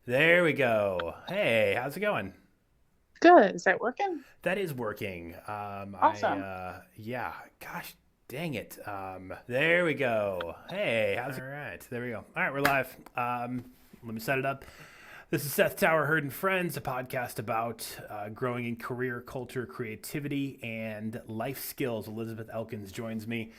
There we go. Hey, how's it going? Good. Is that working? That is working. Awesome. Yeah, gosh dang it. There we go. Hey, how's it? All right, there we go. All right, we're live. Let me set it up. This is Seth Tower, Herd and Friends, a podcast about growing in career, culture, creativity, and life skills. Elizabeth Elkins joins me.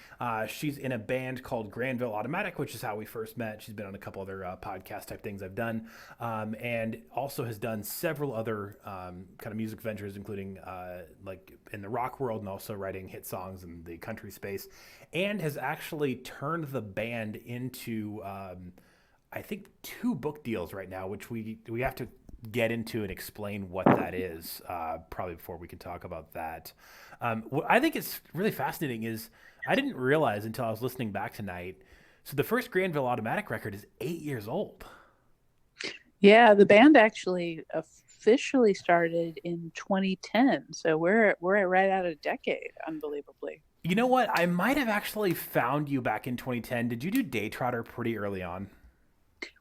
She's in a band called Granville Automatic, which is how we first met. She's been on a couple other podcast type things I've done, and also has done several other kind of music ventures, including like in the rock world and also writing hit songs in the country space, and has actually turned the band into I think two book deals right now, which we have to get into and explain what that is probably before we can talk about that. What I think is really fascinating is I didn't realize until I was listening back tonight. So the first Granville Automatic record is 8 years old. Yeah, the band actually officially started in 2010, so we're right at a decade, unbelievably. You know what? I might have actually found you back in 2010. Did you do Day Trotter pretty early on?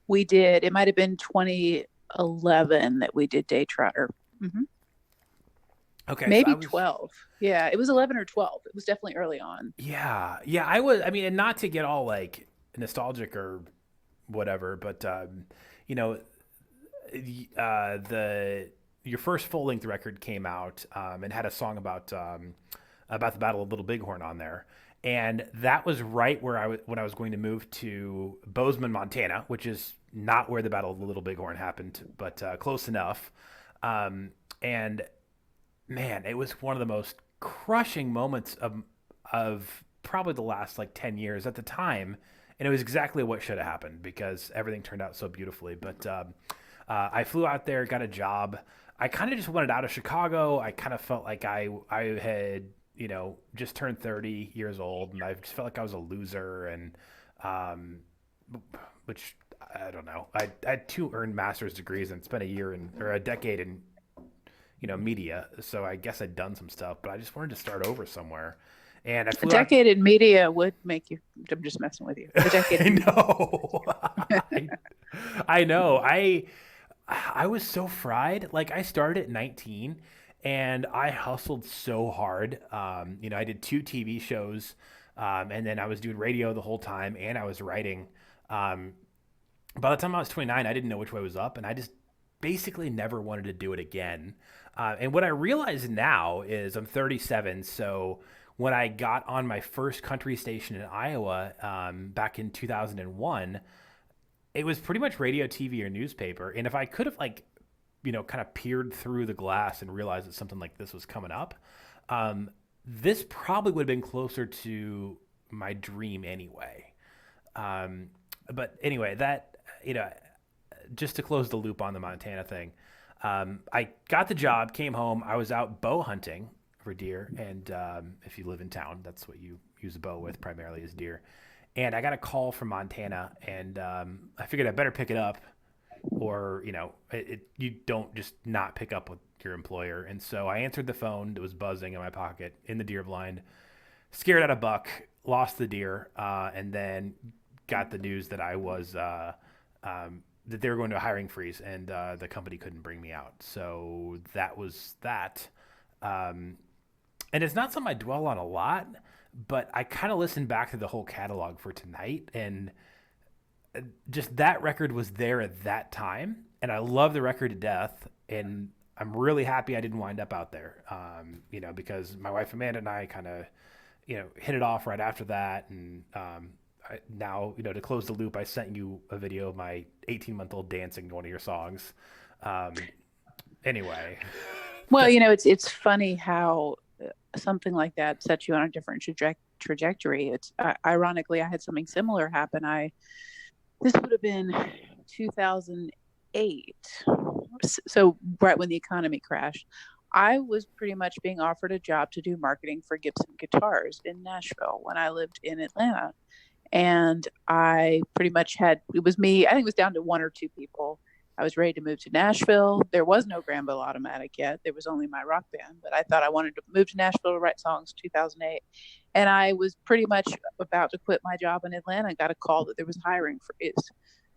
We did. It might have been 2011 that we did Day Trotter. hmm Okay, so I Maybe was 12. Yeah, it was 11 or 12. It was definitely early on. yeah, I was. I mean, and not to get all like nostalgic or whatever, but you know, the your first full length record came out and had a song about the Battle of Little Bighorn on there, and that was right where when I was going to move to Bozeman, Montana, which is not where the Battle of the Little Bighorn happened, but close enough. And man, it was one of the most crushing moments of probably the last like 10 years at the time, and it was exactly what should have happened because everything turned out so beautifully. But I flew out there, got a job. I kind of just wanted out of Chicago. I kind of felt like I had just turned 30 years old, and I just felt like I was a loser, and um, which I don't know. I had two earned master's degrees and spent a year in or a decade in media. So I guess I'd done some stuff, but I just wanted to start over somewhere. And I A flew out. decade in media would make you. I'm just messing with you. A decade I in media. know. I, I know. I was so fried. Like I started at 19 and I hustled so hard. I did two TV shows, and then I was doing radio the whole time and I was writing. Um, by the time I was 29, I didn't know which way was up, and I just basically never wanted to do it again. And what I realize now is I'm 37, so when I got on my first country station in Iowa back in 2001, it was pretty much radio, TV, or newspaper. And if I could have kind of peered through the glass and realized that something like this was coming up, um, this probably would have been closer to my dream anyway. Um, but anyway, that you know, just to close the loop on the Montana thing, I got the job, came home, I was out bow hunting for deer, and if you live in town, that's what you use a bow with primarily is deer. And I got a call from Montana, and I figured I better pick it up, or you don't just not pick up with your employer. And so I answered the phone that was buzzing in my pocket in the deer blind, scared at a buck, lost the deer, and then got the news that I was that they were going to a hiring freeze and the company couldn't bring me out. So that was that. Um, and it's not something I dwell on a lot, but I kind of listened back to the whole catalog for tonight, and just that record was there at that time, and I love the record to death, and I'm really happy I didn't wind up out there, because my wife Amanda and I kind of, hit it off right after that, and now, to close the loop, I sent you a video of my 18-month-old dancing to one of your songs. Um, anyway, Well, that it's funny how something like that sets you on a different trajectory. It's ironically, I had something similar happen. I This would have been 2008, so right when the economy crashed. I was pretty much being offered a job to do marketing for Gibson Guitars in Nashville when I lived in Atlanta. And I pretty much had, it was me, I think it was down to one or two people. I was ready to move to Nashville. There was no Granville Automatic yet. There was only my rock band, but I thought I wanted to move to Nashville to write songs 2008. And I was pretty much about to quit my job in Atlanta and got a call that there was hiring freeze.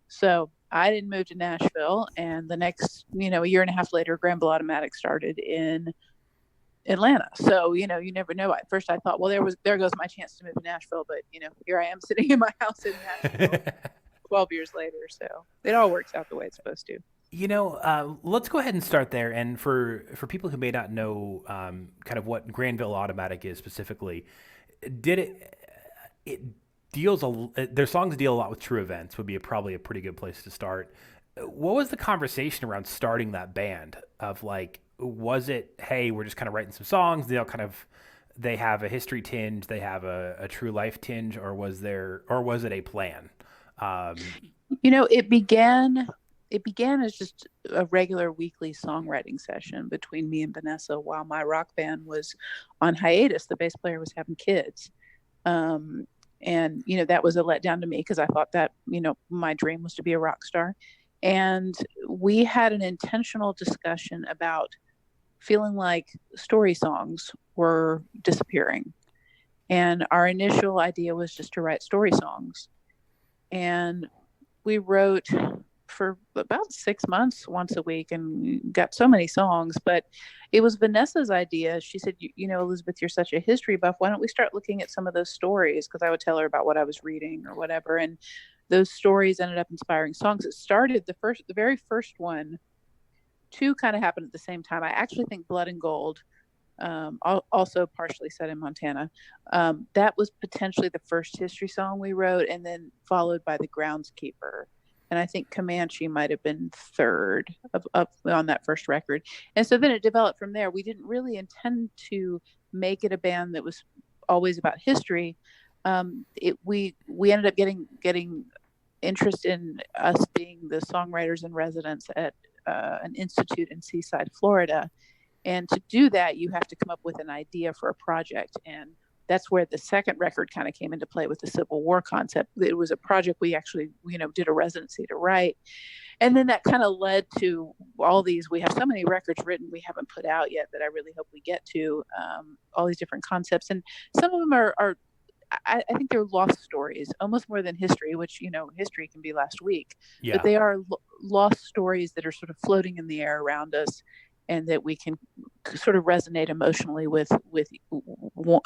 So I didn't move to Nashville, and the next, a year and a half later, Granville Automatic started in Atlanta. So, you never know. At first I thought, well, there goes my chance to move to Nashville, but here I am sitting in my house in Nashville 12 years later. So it all works out the way it's supposed to. Let's go ahead and start there. And for people who may not know kind of what Granville Automatic is specifically, did it deals their songs deal a lot with true events would be probably a pretty good place to start. What was the conversation around starting that band of like, was it, hey, we're just kind of writing some songs, they have a history tinge, they have a true life tinge, or was it a plan? Um, It began as just a regular weekly songwriting session between me and Vanessa while my rock band was on hiatus. The bass player was having kids. Um, and, that was a letdown to me because I thought that, my dream was to be a rock star. And we had an intentional discussion about feeling like story songs were disappearing. And our initial idea was just to write story songs. And we wrote for about 6 months once a week and got so many songs. But it was Vanessa's idea. She said, Elizabeth, you're such a history buff. Why don't we start looking at some of those stories? Because I would tell her about what I was reading or whatever. And those stories ended up inspiring songs. It started the very first one. Two kind of happened at the same time. I actually think Blood and Gold, also partially set in Montana. That was potentially the first history song we wrote, and then followed by The Groundskeeper. And I think Comanche might have been third up on that first record. And so then it developed from there. We didn't really intend to make it a band that was always about history. We ended up getting interest in us being the songwriters in residence at an institute in Seaside, Florida. And to do that, you have to come up with an idea for a project. And that's where the second record kind of came into play with the Civil War concept. It was a project we actually, did a residency to write. And then that kind of led to all these. We have so many records written we haven't put out yet that I really hope we get to, all these different concepts. And some of them are I think they're lost stories, almost more than history, which, history can be last week. yeah. But they are lost stories that are sort of floating in the air around us and that we can sort of resonate emotionally with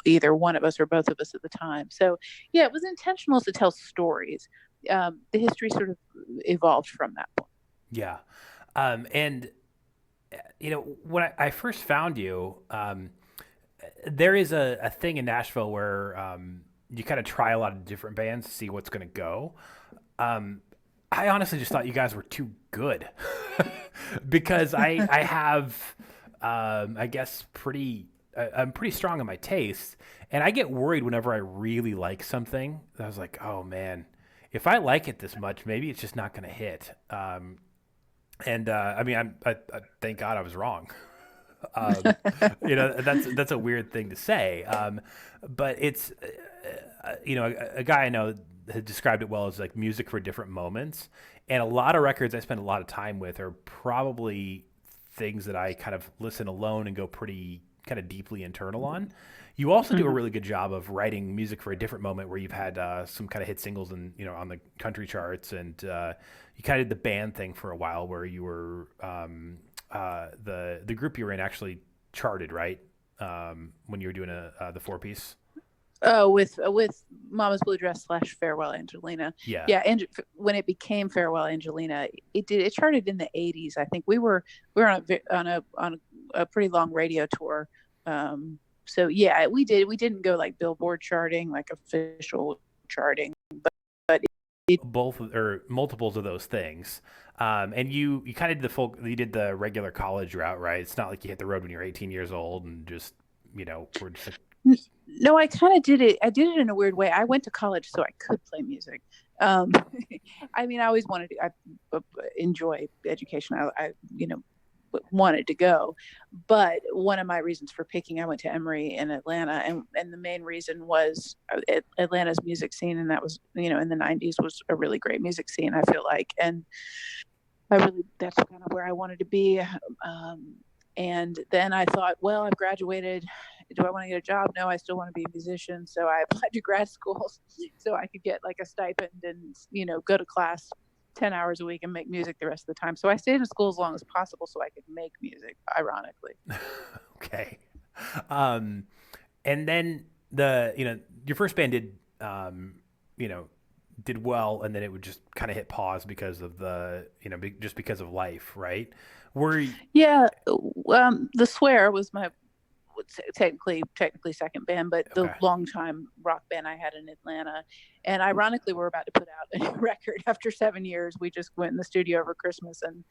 either one of us or both of us at the time. So, yeah, it was intentional to tell stories. The history sort of evolved from that point. Yeah. And, when I first found you, there is a thing in Nashville where you kind of try a lot of different bands to see what's going to go. I honestly just thought you guys were too good because I have, I guess, I'm pretty strong in my taste. And I get worried whenever I really like something. I was like, oh man, if I like it this much, maybe it's just not going to hit. I mean, I thank God I was wrong. Um, that's a weird thing to say. But it's, a guy I know had described it well as like music for different moments. And a lot of records I spend a lot of time with are probably things that I kind of listen alone and go pretty kind of deeply internal on. You also do a Mhm. really good job of writing music for a different moment where you've had some kind of hit singles and on the country charts, and you kind of did the band thing for a while where you were the group you were in actually charted, right? When you were doing the four piece. Oh, with Mama's Blue Dress / Farewell Angelina. Yeah. Yeah, and when it became Farewell Angelina, it charted in the 80s. I think we were on a pretty long radio tour. So yeah, we didn't go like Billboard charting, like official charting, but Both or multiples of those things. And you kind of did you did the regular college route, right? It's not like you hit the road when you're 18 years old and just, we're just like, no, I kind of did it. I did it in a weird way. I went to college so I could play music. Um, I mean, I always wanted to. Enjoy education. Wanted to go, but one of my reasons for picking, I went to Emory in Atlanta, and the main reason was Atlanta's music scene, and that was in the 90s was a really great music scene. I feel like, and that's kind of where I wanted to be. And then I thought, well, I've graduated. Do I want to get a job? No, I still want to be a musician. So I applied to grad schools so I could get like a stipend and, go to class 10 hours a week and make music the rest of the time. So I stayed in school as long as possible so I could make music, ironically. Okay. Um, and then your first band did, um, you know, did well, and then it would just kind of hit pause because of just because of life, right? Were you, Yeah, the Swear was my technically second band, but the okay. longtime rock band I had in Atlanta. And ironically, we're about to put out a new record after 7 years. We just went in the studio over Christmas, and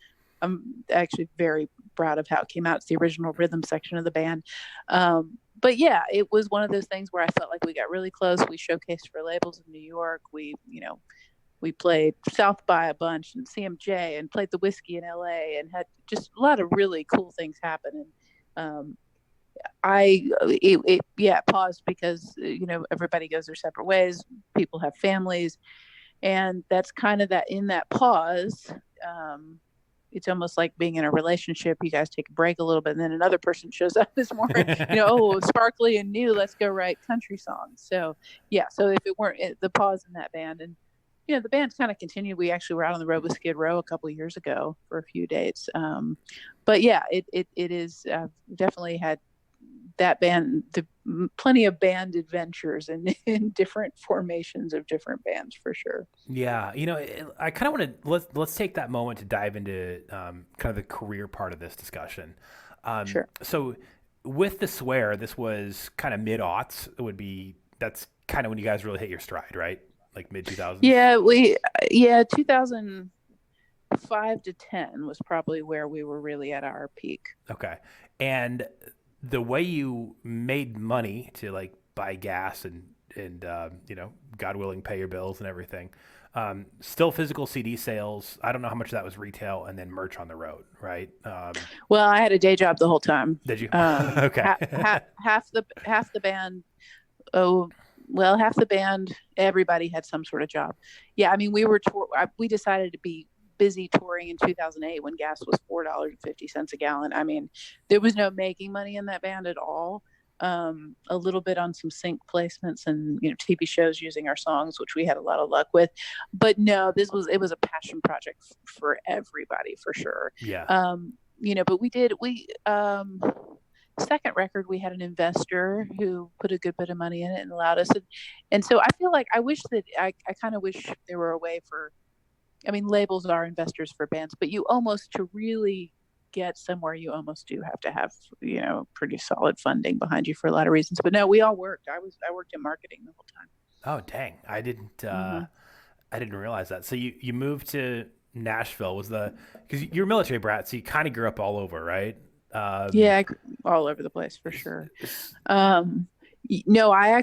I'm actually very proud of how it came out. It's the original rhythm section of the band. But yeah, it was one of those things where I felt like we got really close. We showcased for labels in New York. We played South by a bunch and CMJ and played the Whiskey in LA and had just a lot of really cool things happen. And paused because everybody goes their separate ways. People have families, and that's kind of that in that pause. It's almost like being in a relationship. You guys take a break a little bit, and then another person shows up this morning. Oh, sparkly and new. Let's go write country songs. So yeah. So if it weren't the pause in that band, and the band's kind of continued. We actually were out on the road with Skid Row a couple of years ago for a few dates. But yeah, it is definitely had that band, plenty of band adventures in different formations of different bands for sure. Yeah, I kind of want to let's take that moment to dive into kind of the career part of this discussion. Sure. So with the Swear, this was kind of mid aughts. That's kind of when you guys really hit your stride, right? Like mid 2000s. Yeah, 2005 to 10 was probably where we were really at our peak. Okay, and the way you made money to like buy gas and God willing, pay your bills and everything. Still physical CD sales. I don't know how much that was retail, and then merch on the road, right? Well, I had a day job the whole time. Did you? Okay. Half the band. Oh, well, half the band. Everybody had some sort of job. Yeah, I mean, we decided to be busy touring in 2008 when gas was $4.50 a gallon. I mean, there was no making money in that band at all. A little bit on some sync placements and TV shows using our songs, which we had a lot of luck with. But no, it was a passion project for everybody for sure. Yeah. But second record we had an investor who put a good bit of money in it and allowed us, and so I feel like I kind of wish there were a way for. I mean, labels are investors for bands, but to really get somewhere, you almost do have to have, pretty solid funding behind you for a lot of reasons. But no, we all worked. I worked in marketing the whole time. Oh, dang. Mm-hmm. I didn't realize that. So you moved to Nashville because you're a military brat, so you kind of grew up all over, right? Yeah, all over the place for sure. No, I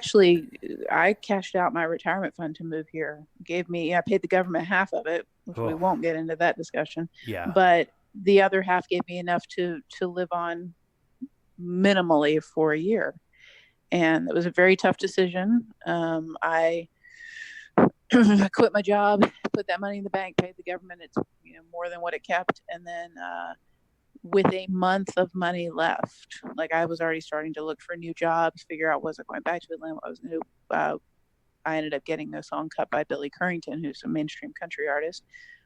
cashed out my retirement fund to move here. I paid the government half of it, which we won't get into that discussion. Yeah. But the other half gave me enough to live on minimally for a year. And it was a very tough decision. I quit my job, put that money in the bank, paid the government. It's more than what it kept. And then with a month of money left, like I was already starting to look for new jobs, figure out was I going back to Atlanta, what I was going to I ended up getting a song cut by Billy Currington, who's a mainstream country artist,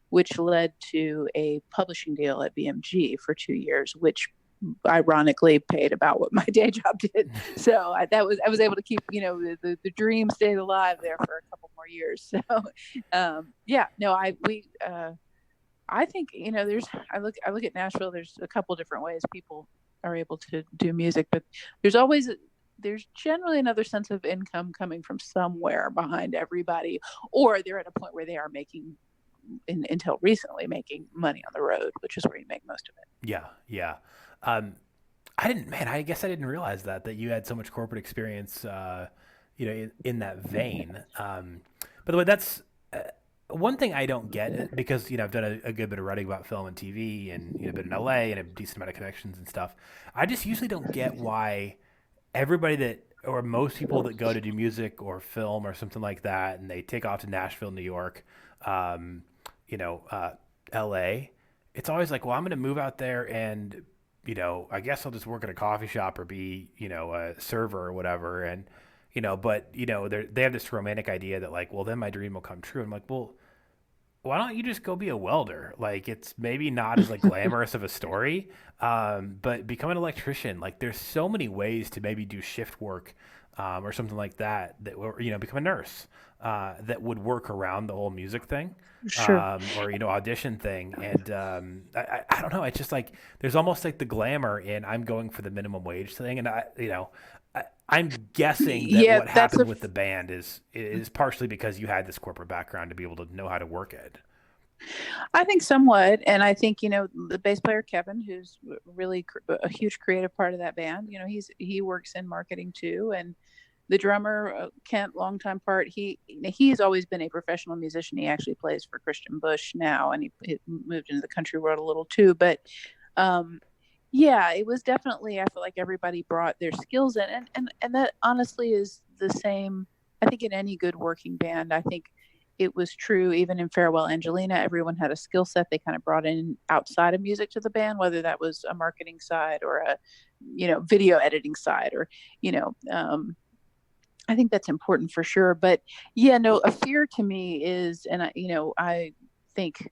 which led to a publishing deal at BMG for 2 years, which ironically paid about what my day job did. So I was able to keep, the dream stayed alive there for a couple more years. So I think, I look at Nashville, there's a couple different ways people are able to do music, but there's generally another sense of income coming from somewhere behind everybody, or they're at a point where they are making, until recently, making money on the road, which is where you make most of it. Yeah. Yeah. I guess I didn't realize that you had so much corporate experience, in that vein. By the way, that's one thing I don't get, because, I've done a good bit of writing about film and TV and, been in LA and a decent amount of connections and stuff. I just usually don't get why everybody or most people that go to do music or film or something like that, and they take off to Nashville, New York, LA, it's always like, well, I'm going to move out there and, I guess I'll just work at a coffee shop or be, a server or whatever. And, but, they have this romantic idea that like, well, then my dream will come true. I'm like, well, why don't you just go be a welder? Like it's maybe not as like glamorous of a story, but become an electrician. Like there's so many ways to maybe do shift work, or something like that. That or, become a nurse, that would work around the whole music thing, Sure. or audition thing. And I don't know. It's just like there's almost like the glamour in I'm going for the minimum wage thing, and I'm guessing that Yeah, what that's happened a with the band is partially because you had this corporate background to be able to know how to work it. I think somewhat, and I think the bass player Kevin, who's really a huge creative part of that band. He works in marketing too, and the drummer Kent, longtime part. He's always been a professional musician. He actually plays for Christian Bush now, and he moved into the country world a little too. But um, yeah, it was definitely. I feel like everybody brought their skills in, and that honestly is the same. I think in any good working band, I think it was true even in Farewell Angelina. Everyone had a skill set they kind of brought in outside of music to the band, whether that was a marketing side or a video editing side, or you know I think that's important for sure. But yeah, no, a fear to me is, and I think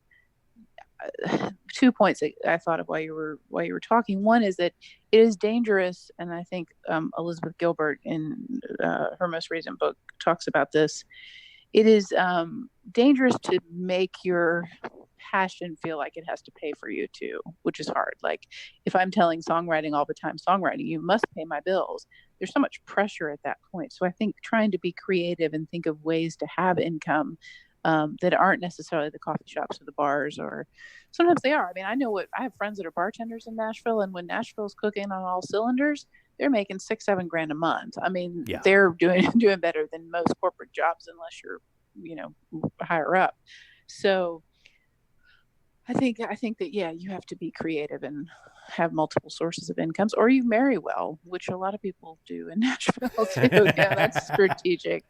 2 points that I thought of while you were talking. One is that it is dangerous, and I think Elizabeth Gilbert in her most recent book talks about this. It is dangerous to make your passion feel like it has to pay for you too, which is hard. Like if I'm telling songwriting all the time, songwriting, you must pay my bills. There's so much pressure at that point. So I think trying to be creative and think of ways to have income that aren't necessarily the coffee shops or the bars, or sometimes they are. I mean, I have friends that are bartenders in Nashville, and when Nashville's cooking on all cylinders, they're making 6-7 grand a month. I mean, Yeah. they're doing better than most corporate jobs unless you're, higher up. So I think that, yeah, you have to be creative and have multiple sources of incomes, or you marry well, which a lot of people do in Nashville too. Yeah, that's strategic.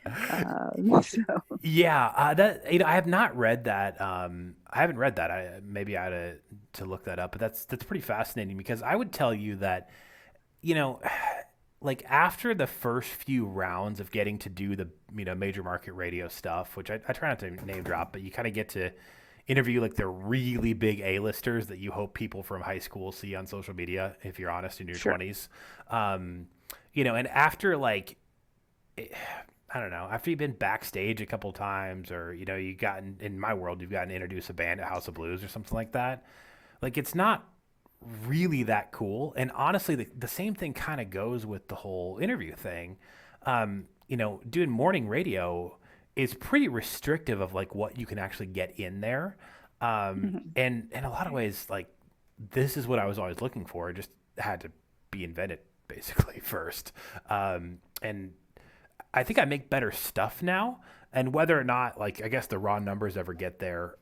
So Yeah, that I have not read that. I haven't read that. Maybe I had to look that up, but that's pretty fascinating because I would tell you that you know, like after the first few rounds of getting to do the major market radio stuff, which I try not to name drop, but you kind of get to interview like the really big A-listers that you hope people from high school see on social media if you're honest in your sure. 20s. um, and after like I don't know, after you've been backstage a couple times, or you gotten in my world, you've gotten introduced a band at House of Blues or something like that. Like it's not really that cool. And honestly, the same thing kind of goes with the whole interview thing. Doing morning radio is pretty restrictive of like what you can actually get in there. Mhm. And in a lot of ways, like this is what I was always looking for. It just had to be invented basically first. And I think I make better stuff now. And whether or not, like, I guess the raw numbers ever get there,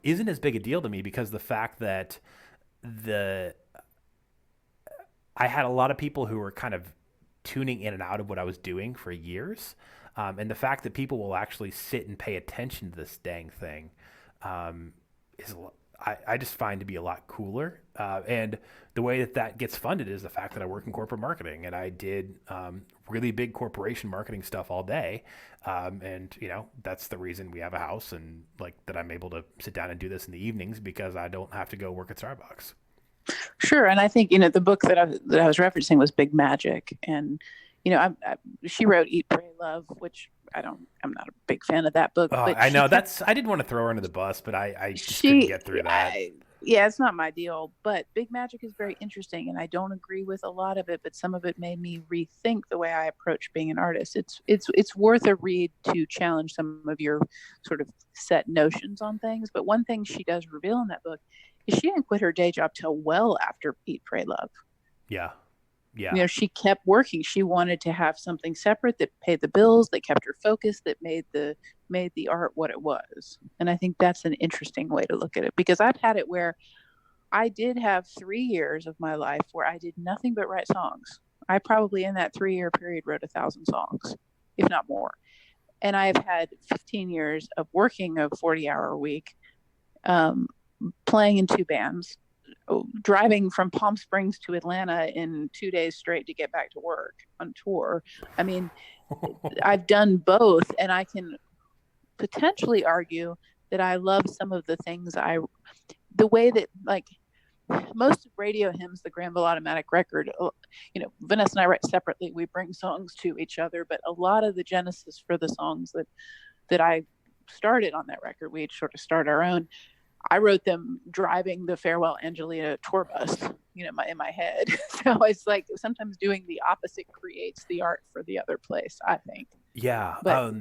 isn't as big a deal to me because the fact that the I had a lot of people who were kind of tuning in and out of what I was doing for years, and the fact that people will actually sit and pay attention to this dang thing um, is I just find to be a lot cooler. And the way that gets funded is the fact that I work in corporate marketing and I did really big corporation marketing stuff all day. And that's the reason we have a house and like that I'm able to sit down and do this in the evenings because I don't have to go work at Starbucks. Sure, and I think the book that I was referencing was Big Magic, and she wrote Eat, Pray, Love, which I'm not a big fan of that book, but I she know kept I didn't want to throw her under the bus, but I just couldn't she get through that. I, yeah, it's not my deal, but Big Magic is very interesting, and I don't agree with a lot of it, but some of it made me rethink the way I approach being an artist. It's worth a read to challenge some of your sort of set notions on things. But one thing she does reveal in that book is she didn't quit her day job till well after Eat, Pray, Love. Yeah, yeah. She kept working. She wanted to have something separate that paid the bills, that kept her focused, that made the art what it was. And I think that's an interesting way to look at it, because I've had it where I did have 3 years of my life where I did nothing but write songs. I probably in that 3 year period wrote 1,000 songs, if not more. And I've had 15 years of working a 40-hour a week, um, playing in two bands, driving from Palm Springs to Atlanta in 2 days straight to get back to work on tour. I mean, I've done both, and I can potentially argue that I love some of the things the way that like most radio hymns, the Granville Automatic Record, Vanessa and I write separately. We bring songs to each other, but a lot of the genesis for the songs that I started on that record, we sort of start our own. I wrote them driving the Farewell Angelina tour bus, in my head. So it's like sometimes doing the opposite creates the art for the other place, I think. Yeah. But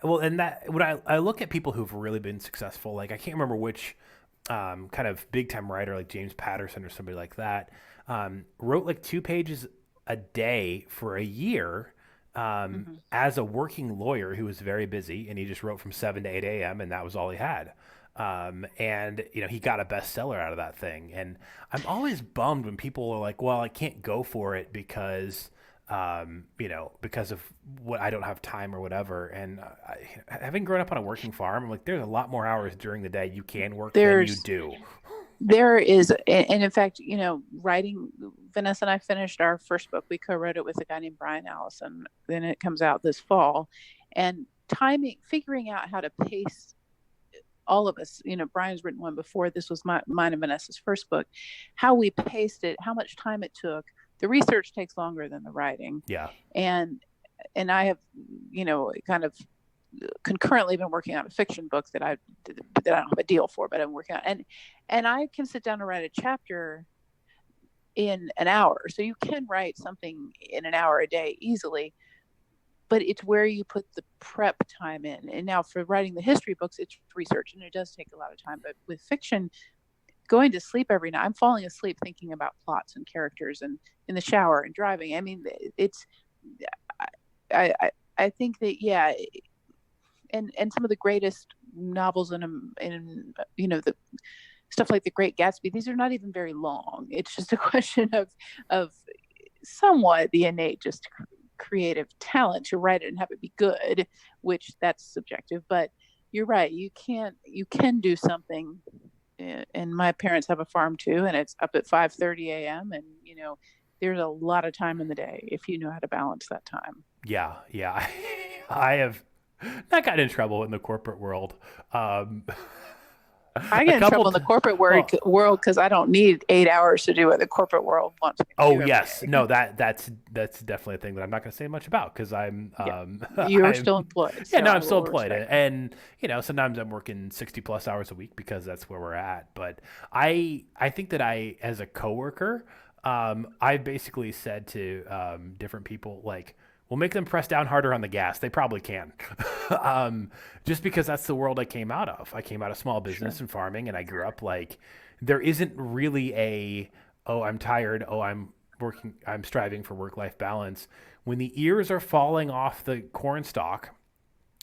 Well, and that when I look at people who've really been successful, like I can't remember which kind of big time writer like James Patterson or somebody like that wrote like 2 pages a day for a year as a working lawyer who was very busy, and he just wrote from 7 to 8 a.m. and that was all he had. And he got a bestseller out of that thing. And I'm always bummed when people are like, "Well, I can't go for it because." Because of what I don't have time or whatever. And having grown up on a working farm, I'm like, there's a lot more hours during the day you can work than you do. There is, and in fact, writing, Vanessa and I finished our first book. We co-wrote it with a guy named Brian Allison. Then it comes out this fall, and figuring out how to pace all of us. Brian's written one before. This was mine and Vanessa's first book. How we paced it, how much time it took. The research takes longer than the writing. Yeah. And I have, kind of concurrently been working on a fiction book that I don't have a deal for, but I'm working on. And I can sit down and write a chapter in an hour. So you can write something in an hour a day easily, but it's where you put the prep time in. And now for writing the history books, it's research, and it does take a lot of time. But with fiction, going to sleep every night, I'm falling asleep thinking about plots and characters, and in the shower and driving. I mean, I think that, yeah. And some of the greatest novels in the stuff like The Great Gatsby, these are not even very long. It's just a question of somewhat the innate just creative talent to write it and have it be good, which that's subjective. But you're right, you can do something. And my parents have a farm too, and it's up at 5:30 a.m. and there's a lot of time in the day if you know how to balance that time. Yeah. I have not gotten in trouble in the corporate world. I get in trouble in the corporate world because I don't need 8 hours to do what the corporate world wants me to do. Oh yes, no, that's definitely a thing that I'm not going to say much about because I'm you're still employed. Yeah, no, I'm still employed, and sometimes I'm working 60+ hours a week because that's where we're at. But I think that as a coworker, I basically said to different people like, we'll make them press down harder on the gas. They probably can. Just because that's the world I came out of. I came out of small business and farming, and I grew up like there isn't really I'm tired, I'm striving for work-life balance. When the ears are falling off the corn stalk,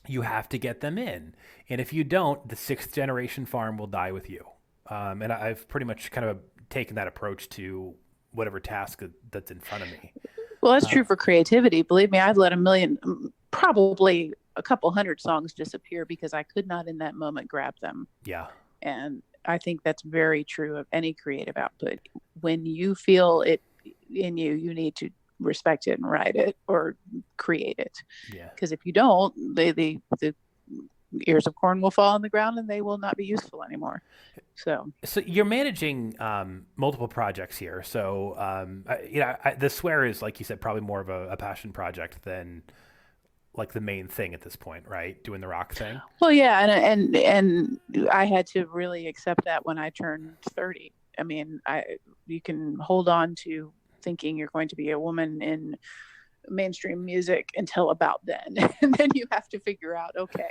you have to get them in. And if you don't, the 6th generation farm will die with you. And I've pretty much kind of taken that approach to whatever task that's in front of me. Well, that's true for creativity. Believe me, I've let probably a couple hundred songs disappear because I could not in that moment grab them. Yeah. And I think that's very true of any creative output. When you feel it in you, you need to respect it and write it or create it. Yeah. Because if you don't, the ears of corn will fall on the ground and they will not be useful anymore. So you're managing multiple projects here. So the Swear is, like you said, probably more of a passion project than like the main thing at this point, right? Doing the rock thing. Well, yeah, and I had to really accept that when I turned 30. I mean, you can hold on to thinking you're going to be a woman in mainstream music until about then, and then you have to figure out, okay,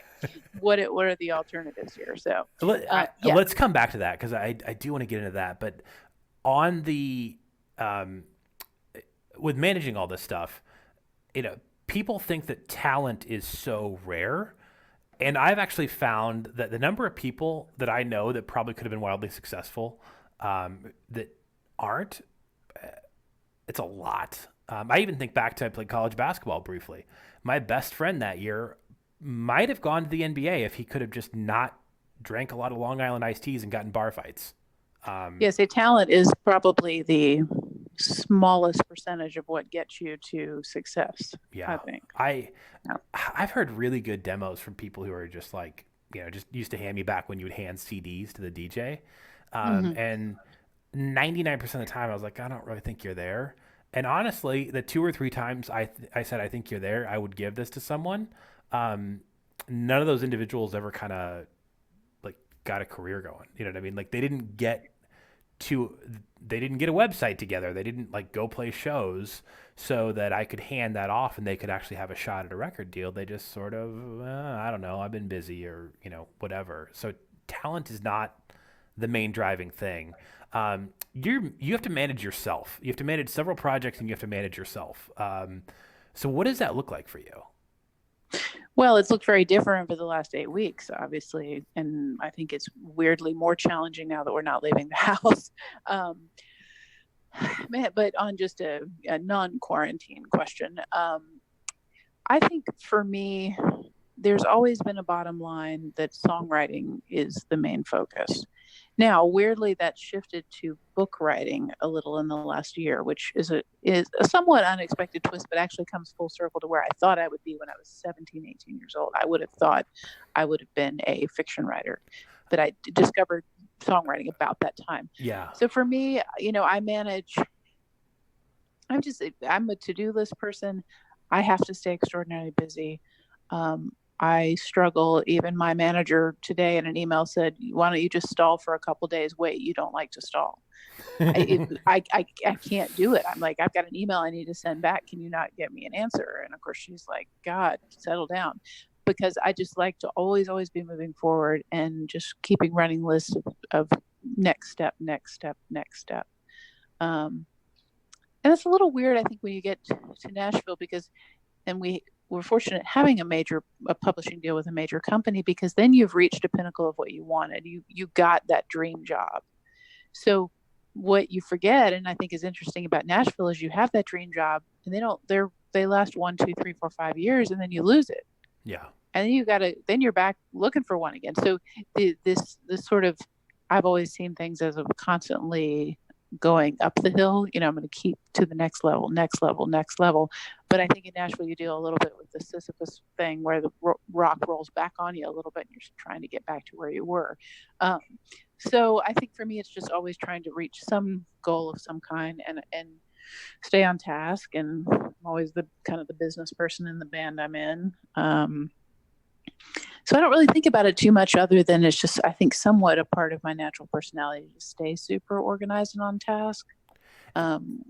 what are the alternatives here? So let's come back to that because I do want to get into that. But on the with managing all this stuff, people think that talent is so rare, and I've actually found that the number of people that I know that probably could have been wildly successful that aren't, it's a lot. I even think back to I played college basketball briefly. My best friend that year might have gone to the NBA if he could have just not drank a lot of Long Island iced teas and gotten bar fights. Yes, a talent is probably the smallest percentage of what gets you to success. Yeah, I think. I've heard really good demos from people who are just like just used to hand me back when you would hand CDs to the DJ. Hmm. And 99% of the time I was like, I don't really think you're there. And honestly, the two or three times I said, I think you're there, I would give this to someone. Um, None of those individuals ever kind of like got a career going. You know what I mean? Like to they didn't get a website together. They didn't like go play shows so that I could hand that off and they could actually have a shot at a record deal. They just sort of, I don't know, I've been busy or, whatever. So talent is not the main driving thing. You have to manage yourself. You have to manage several projects and you have to manage yourself. So what does that look like for you? Well, it's looked very different over the last 8 weeks, obviously, and I think it's weirdly more challenging now that we're not leaving the house. Um, Man, but on just a non-quarantine question, I think for me, there's always been a bottom line that songwriting is the main focus. Now, weirdly, that shifted to book writing a little in the last year, which is a somewhat unexpected twist, but actually comes full circle to where I thought I would be when I was 17, 18 years old. I would have thought I would have been a fiction writer, but I discovered songwriting about that time. Yeah. So for me, I manage. I'm a to-do list person. I have to stay extraordinarily busy. I struggle. Even my manager today in an email said, "Why don't you just stall for a couple days? Wait, you don't like to stall." I can't do it. I'm like, I've got an email I need to send back. Can you not get me an answer? And of course, she's like, God, settle down. Because I just like to always be moving forward and just keeping running lists of next step, next step, next step. Um, and it's a little weird, I think, when you get to Nashville because, and we're fortunate having a publishing deal with a major company because then you've reached a pinnacle of what you wanted. You got that dream job. So what you forget, and I think is interesting about Nashville, is you have that dream job, and they last 1, 2, 3, 4, 5 years, and then you lose it, Yeah. and then you're back looking for one again. So this sort of, I've always seen things as a constantly going up the hill. I'm going to keep to the next level, next level, next level. But I think in Nashville, you deal a little bit with the Sisyphus thing where the rock rolls back on you a little bit and you're trying to get back to where you were. Um, so I think for me, it's just always trying to reach some goal of some kind and stay on task. And I'm always the kind of the business person in the band I'm in. So I don't really think about it too much other than it's just, I think, somewhat a part of my natural personality to stay super organized and on task.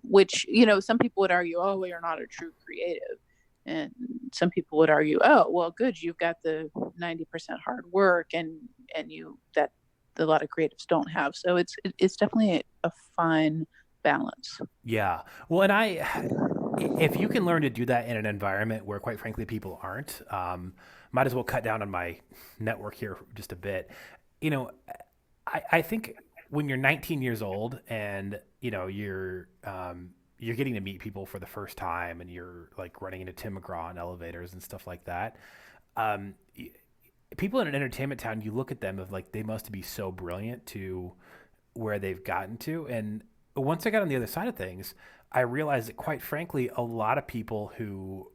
Which, some people would argue, oh, well, you're not a true creative. And some people would argue, oh, well, good, you've got the 90% hard work and you that a lot of creatives don't have. So it's definitely a fine balance. Yeah. Well, and if you can learn to do that in an environment where, quite frankly, people aren't, might as well cut down on my network here just a bit. You know, I think when you're 19 years old and you're getting to meet people for the first time and you're like running into Tim McGraw in elevators and stuff like that. Um, People in an entertainment town, you look at them of like they must be so brilliant to where they've gotten to. And once I got on the other side of things, I realized that quite frankly, a lot of people who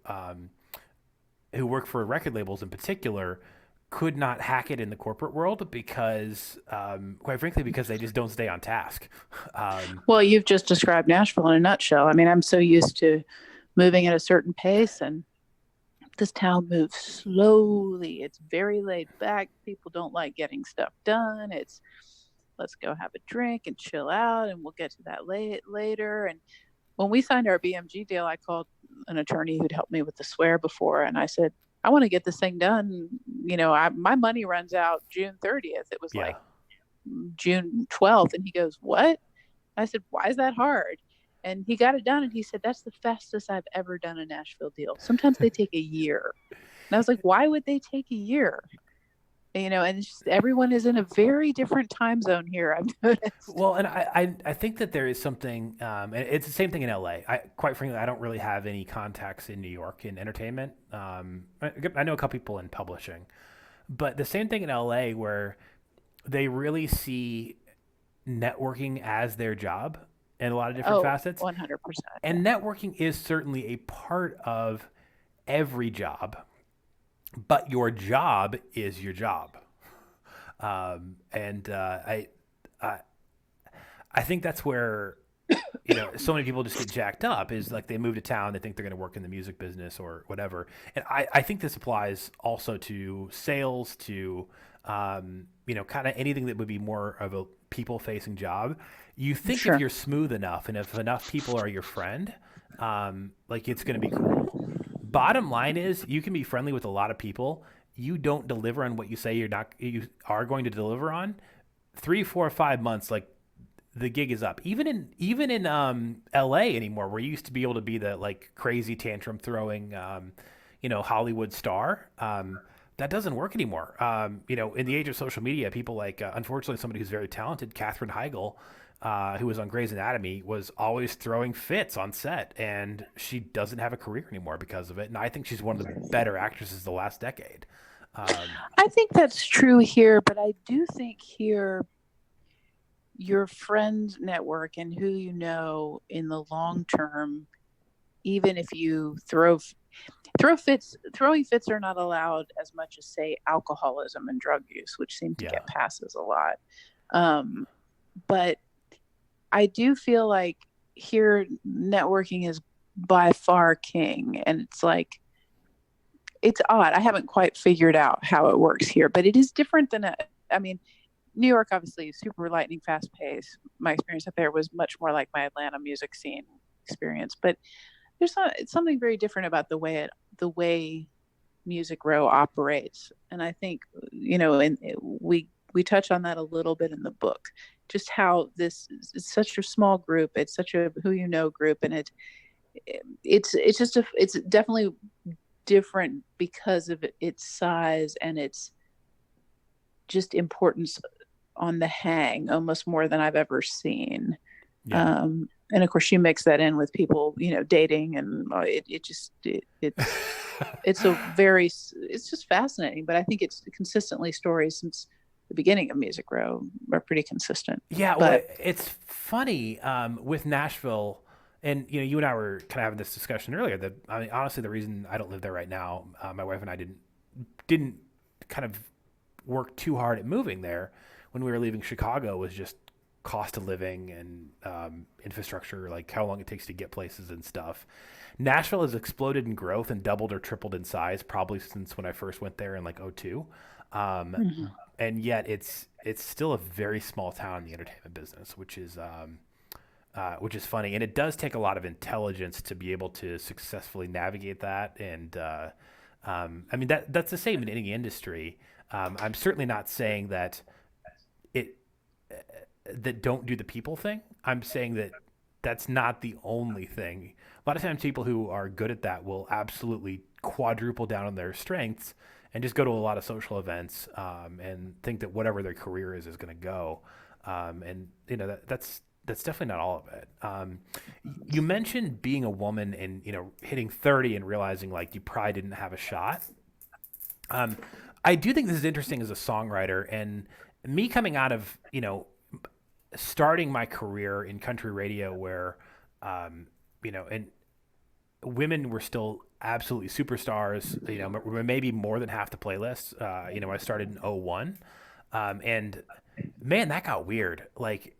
work for record labels in particular could not hack it in the corporate world because, quite frankly, because they just don't stay on task. Well, you've just described Nashville in a nutshell. I mean, I'm so used to moving at a certain pace, and this town moves slowly. It's very laid back. People don't like getting stuff done. It's let's go have a drink and chill out, and we'll get to that later. And when we signed our BMG deal, I called an attorney who'd helped me with the swear before, and I said, I want to get this thing done. My money runs out June 30th. It was Yeah. like June 12th. And he goes, what? I said, why is that hard? And he got it done. And he said, that's the fastest I've ever done a Nashville deal. Sometimes they take a year. And I was like, why would they take a year? And it's just, everyone is in a very different time zone here, I've noticed. Well, and I think that there is something, and it's the same thing in LA. Quite frankly, I don't really have any contacts in New York in entertainment. I know a couple people in publishing, but the same thing in LA where they really see networking as their job in a lot of different Oh, facets. 100%. And networking is certainly a part of every job, but your job is your job. And I I think that's where so many people just get jacked up is like they move to town, they think they're going to work in the music business or whatever. And I think this applies also to sales, to, kind of anything that would be more of a people facing job. You think if Sure. you're smooth enough and if enough people are your friend, like it's going to be cool. Bottom line is you can be friendly with a lot of people. You don't deliver on what you say you are going to deliver on. 3, 4, 5 months, like the gig is up. Even in L.A. anymore, where you used to be able to be the like crazy tantrum throwing, Hollywood star. That doesn't work anymore. In the age of social media, people like unfortunately somebody who's very talented, Katherine Heigl, who was on Grey's Anatomy, was always throwing fits on set, and she doesn't have a career anymore because of it. And I think she's one of the better actresses the last decade. Um, I think that's true here, but I do think here your friend network and who you know in the long term, even if you throw fits, throwing fits are not allowed as much as say alcoholism and drug use, which seem to yeah. get passes a lot. Um, but I do feel like here networking is by far king, and it's like it's odd. I haven't quite figured out how it works here, but it is different than I mean, New York obviously is super lightning fast pace. My experience up there was much more like my Atlanta music scene experience, but it's something very different about the way Music Row operates, and I think and we touch on that a little bit in the book, just how this is such a small group. It's such a who you know group, and it's definitely different because of its size and its just importance on the hang, almost more than I've ever seen. Yeah. And of course, you mix that in with people, dating, and it's just fascinating. But I think it's consistently stories since the beginning of Music Row are pretty consistent. Yeah, well, But it's funny with Nashville, and you and I were kind of having this discussion earlier. That I mean, honestly, the reason I don't live there right now, my wife and I didn't kind of work too hard at moving there when we were leaving Chicago was just cost of living and infrastructure, like how long it takes to get places and stuff. Nashville has exploded in growth and doubled or tripled in size probably since when I first went there in like '02. Um, mhm. and yet it's still a very small town in the entertainment business, which is funny, and it does take a lot of intelligence to be able to successfully navigate that. And I mean that's the same in any industry. I'm certainly not saying it that don't do the people thing. I'm saying that that's not the only thing. A lot of times, people who are good at that will absolutely quadruple down on their strengths and just go to a lot of social events and think that whatever their career is going to go. And that's definitely not all of it. You mentioned being a woman and hitting 30 and realizing like you probably didn't have a shot. Um, I do think this is interesting as a songwriter, and me coming out of starting my career in country radio where and women were still absolutely superstars, maybe more than half the playlists. I started in '01, and man, that got weird. Like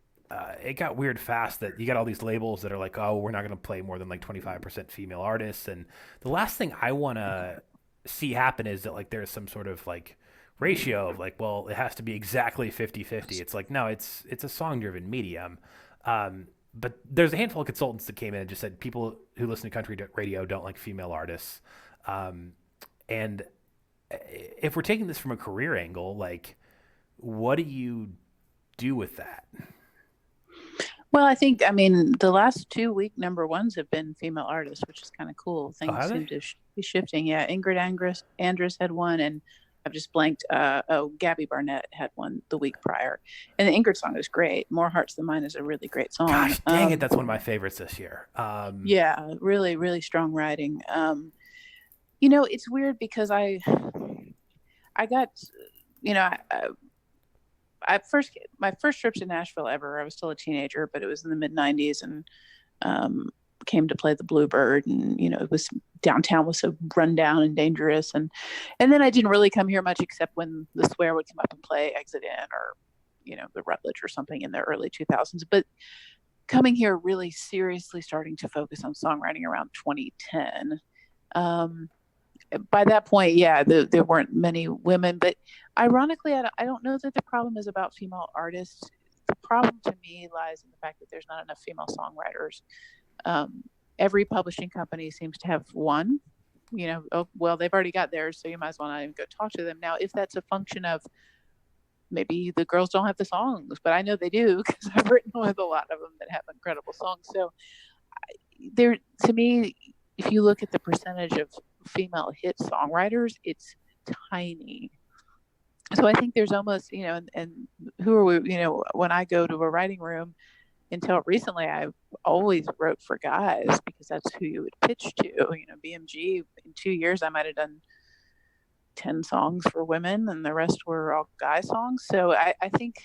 it got weird fast that you got all these labels that are like, oh, we're not going to play more than like 25% female artists. And the last thing I want to see happen is that like there's some sort of like ratio of like, well, it has to be exactly 50-50. It's like, no, it's a song driven medium. But there's a handful of consultants that came in and just said people who listen to country radio don't like female artists. Um, and if we're taking this from a career angle, like, what do you do with that? Well, I mean, the last 2 week number ones have been female artists, which is kind of cool. Oh, Things have they? seem to be shifting. Yeah, Ingrid Andress had one, and I've just blanked. Gabby Barnett had one the week prior, and the Ingrid song is great. More Hearts Than Mine is a really great song. Gosh, dang it, that's one of my favorites this year. Yeah, really, really strong writing. It's weird because I got, you know, my first trip to Nashville ever. I was still a teenager, but it was in the mid '90s, and came to play the Bluebird, and it was downtown was so run down and dangerous, and then I didn't really come here much except when the Swear would come up and play Exit In, or the Rutledge or something in the early 2000s. But coming here, really seriously starting to focus on songwriting around 2010. By that point, yeah, there weren't many women, but ironically, I don't know that the problem is about female artists. The problem to me lies in the fact that there's not enough female songwriters. Every publishing company seems to have one. Oh, well, they've already got theirs, so you might as well not even go talk to them. Now, if that's a function of maybe the girls don't have the songs, but I know they do because I've written with a lot of them that have incredible songs. So there, to me, if you look at the percentage of female hit songwriters, it's tiny. So I think there's almost, and who are we, when I go to a writing room, until recently, I always wrote for guys because that's who you would pitch to. BMG, in 2 years, I might have done 10 songs for women and the rest were all guy songs. So I think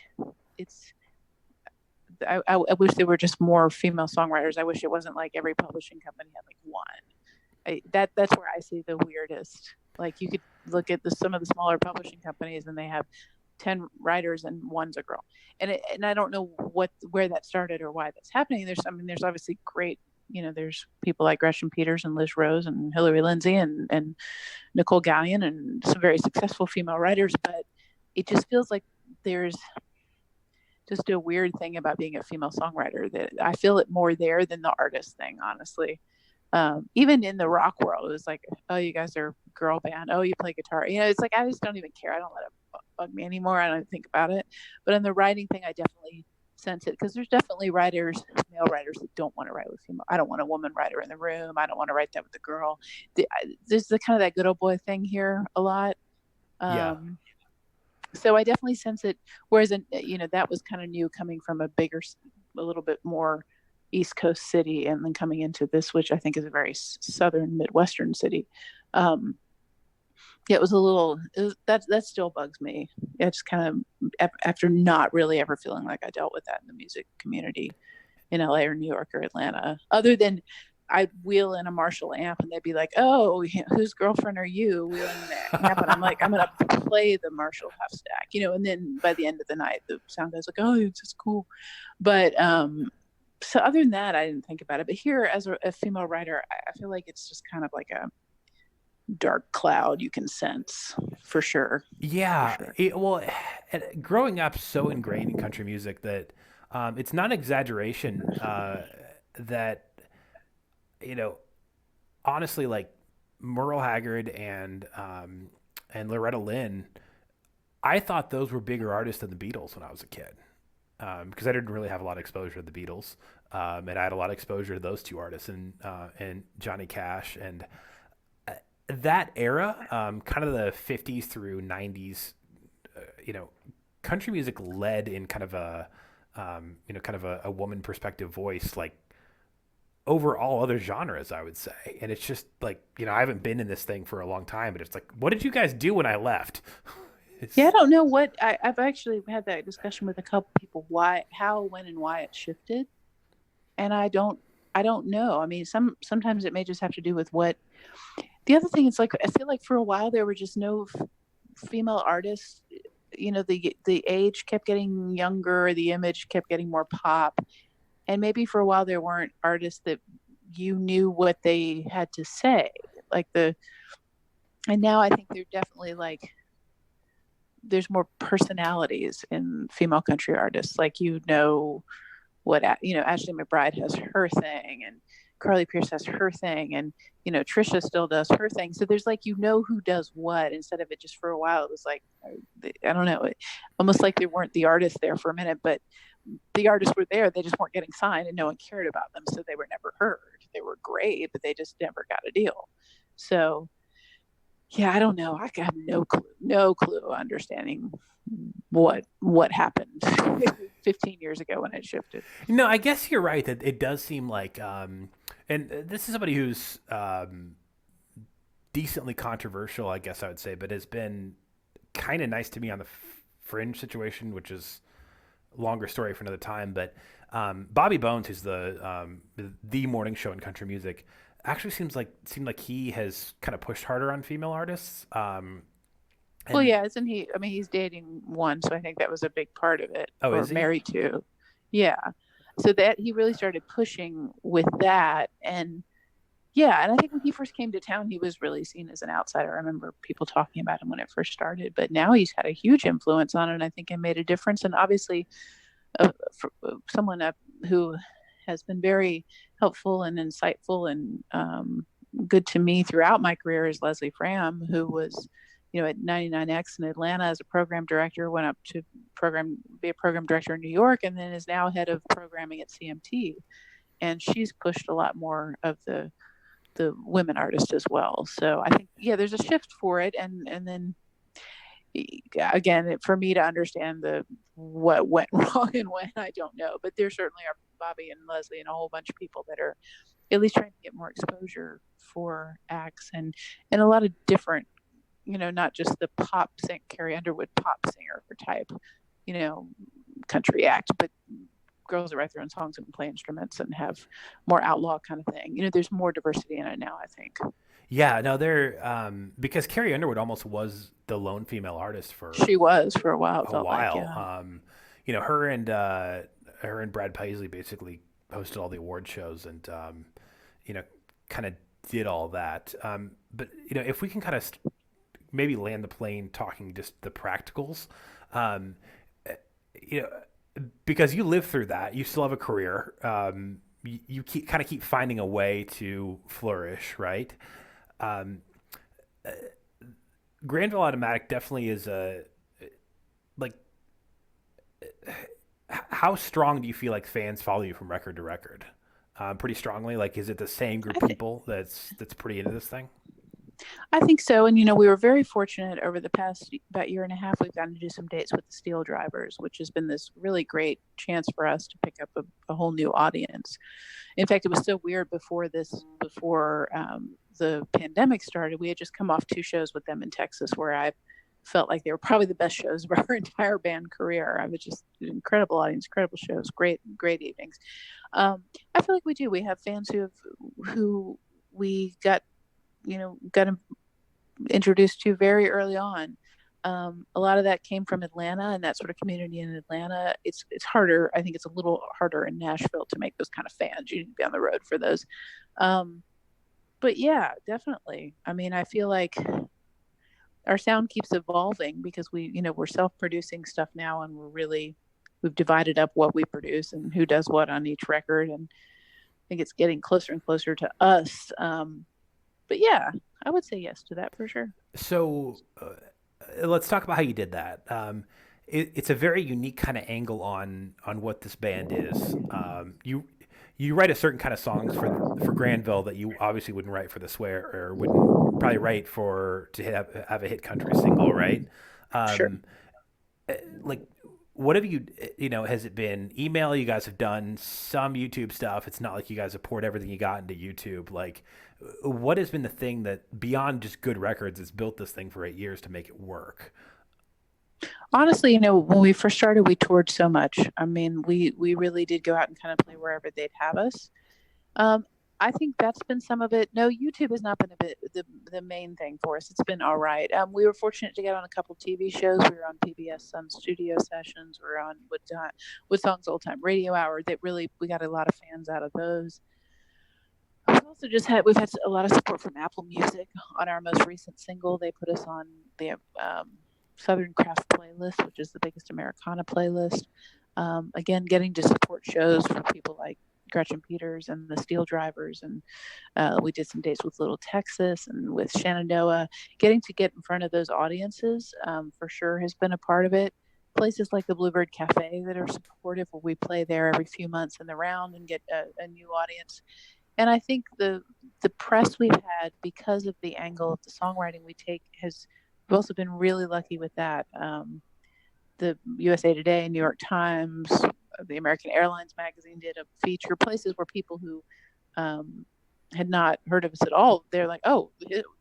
I wish there were just more female songwriters. I wish it wasn't like every publishing company had like one. That's where I see the weirdest. Like you could look at some of the smaller publishing companies and they have 10 writers and one's a girl. And I don't know where that started or why that's happening. There's obviously great, there's people like Gretchen Peters and Liz Rose and Hillary Lindsay and Nicole Gallion and some very successful female writers, but it just feels like there's just a weird thing about being a female songwriter that I feel it more there than the artist thing, honestly. Even in the rock world, it was like, oh, you guys are a girl band. Oh, you play guitar. It's like, I just don't even care. I don't let it bug me anymore. I don't think about it. But in the writing thing, I definitely sense it because there's definitely male writers that don't want to write with female. I don't want a woman writer in the room. I don't want to write that with a girl. There's the kind of that good old boy thing here a lot. Yeah. So I definitely sense it. Whereas, that was kind of new coming from a little bit more East Coast city, and then coming into this, which I think is a very southern Midwestern city. It was a little that still bugs me. It's kind of after not really ever feeling like I dealt with that in the music community in LA or New York or Atlanta, other than I'd wheel in a Marshall amp and they'd be like, oh, whose girlfriend are you wheeling that amp? And I'm like, I'm going to play the Marshall half stack, and then by the end of the night, the sound guy's like, oh, it's just cool. But so other than that, I didn't think about it. But here, as a female writer, I feel like it's just kind of like a dark cloud you can sense for sure. Yeah. Growing up so ingrained in country music that it's not an exaggeration that, honestly, like Merle Haggard and Loretta Lynn, I thought those were bigger artists than the Beatles when I was a kid. Because I didn't really have a lot of exposure to the Beatles, and I had a lot of exposure to those two artists and Johnny Cash and that era, kind of the 50s through 90s. Country music led in kind of a woman perspective voice, like over all other genres, I would say. And it's just like I haven't been in this thing for a long time, but it's like, what did you guys do when I left? Yeah, I don't know what I've actually had that discussion with a couple people. Why, how, when, and why it shifted, and I don't know. I mean, sometimes it may just have to do with what. The other thing is, like, I feel like for a while there were just no female artists. The age kept getting younger, the image kept getting more pop, and maybe for a while there weren't artists that you knew what they had to say, and now I think they're definitely like. There's more personalities in female country artists. Like, what, Ashley McBryde has her thing and Carly Pierce has her thing. And, Trisha still does her thing. So there's like, who does what, instead of it just for a while, it was like, I don't know, almost like there weren't the artists there for a minute, but the artists were there. They just weren't getting signed and no one cared about them. So they were never heard. They were great, but they just never got a deal. So, yeah, I don't know. I have no clue understanding what happened 15 years ago when it shifted. I guess you're right that it does seem like, and this is somebody who's decently controversial, I guess I would say, but has been kind of nice to me on the Fringe situation, which is longer story for another time. But Bobby Bones, who's the morning show in country music, actually seemed like he has kind of pushed harder on female artists. Well, And yeah, isn't he? I mean, he's dating one, so I think that was a big part of it, oh, or is he? married to. Yeah. So that he really started pushing with that. And yeah, and I think when he first came to town, he was really seen as an outsider. I remember people talking about him when it first started, but now he's had a huge influence on it. And I think it made a difference. And obviously, someone who has been very helpful and insightful and good to me throughout my career is Leslie Fram, who was, at 99X in Atlanta as a program director, went up to be a program director in New York, and then is now head of programming at CMT. And she's pushed a lot more of the women artists as well. So I think, yeah, there's a shift for it. And then again, for me to understand what went wrong and when, I don't know, but there certainly are Bobby and Leslie and a whole bunch of people that are at least trying to get more exposure for acts and a lot of different, not just the Carrie Underwood pop singer type, country act, but girls that write their own songs and play instruments and have more outlaw kind of thing. There's more diversity in it now, I think. Yeah, no, they're because Carrie Underwood almost was the lone female artist for She was for a while, it a felt like, while. yeah. Her and Brad Paisley basically hosted all the award shows and you know kind of did all that. But if we can kind of maybe land the plane talking just the practicals, um, you know, because you lived through that, you still have a career. You keep finding a way to flourish, right? Um, Granville Automatic definitely is a like. How strong do you feel like fans follow you from record to record? Pretty strongly. Like, is it the same group I of think people that's pretty into this thing? I think so. And we were very fortunate over the past about year and a half. We've gotten to do some dates with the Steel Drivers, which has been this really great chance for us to pick up a whole new audience. In fact, it was so weird before the pandemic started. We had just come off two shows with them in Texas where I felt like they were probably the best shows of our entire band career. I was just an incredible audience, incredible shows, great evenings. I feel like we do. We have fans who we got introduced to very early on. A lot of that came from Atlanta and that sort of community in Atlanta. It's harder. I think it's a little harder in Nashville to make those kind of fans. You need to be on the road for those. But yeah, definitely. I mean, I feel like our sound keeps evolving because we're self-producing stuff now, and we've divided up what we produce and who does what on each record. And I think it's getting closer and closer to us. But yeah, I would say yes to that for sure. So let's talk about how you did that. It's a very unique kind of angle on what this band is. You write a certain kind of songs for Granville that you obviously wouldn't write for the Swear or wouldn't probably write to have a hit country single, right? Sure. Um, like, what have has it been email? You guys have done some YouTube stuff. It's not like you guys have poured everything you got into YouTube. Like, what has been the thing that beyond just good records has built this thing for 8 years to make it work? Honestly, when we first started, we toured so much. I mean, we really did go out and kind of play wherever they'd have us. Um, I think that's been some of it. No, YouTube has not been a bit the main thing for us. It's been all right. We were fortunate to get on a couple TV shows. We were on PBS Sun Studio Sessions. We were on Woodstock's Old Time Radio Hour. That really, we got a lot of fans out of those. We've had a lot of support from Apple Music on our most recent single. They put us on the Southern Craft playlist, which is the biggest Americana playlist. Again, getting to support shows for people like Gretchen Peters and the Steel Drivers, and we did some dates with Little Texas and with Shenandoah. Getting to get in front of those audiences for sure has been a part of it. Places like the Bluebird Cafe that are supportive, where we play there every few months in the round and get a new audience. And I think the press we've had because of the angle of the songwriting we take we've also been really lucky with that. The USA Today, New York Times, the American Airlines magazine did a feature. Places where people who had not heard of us at all, they're like, oh,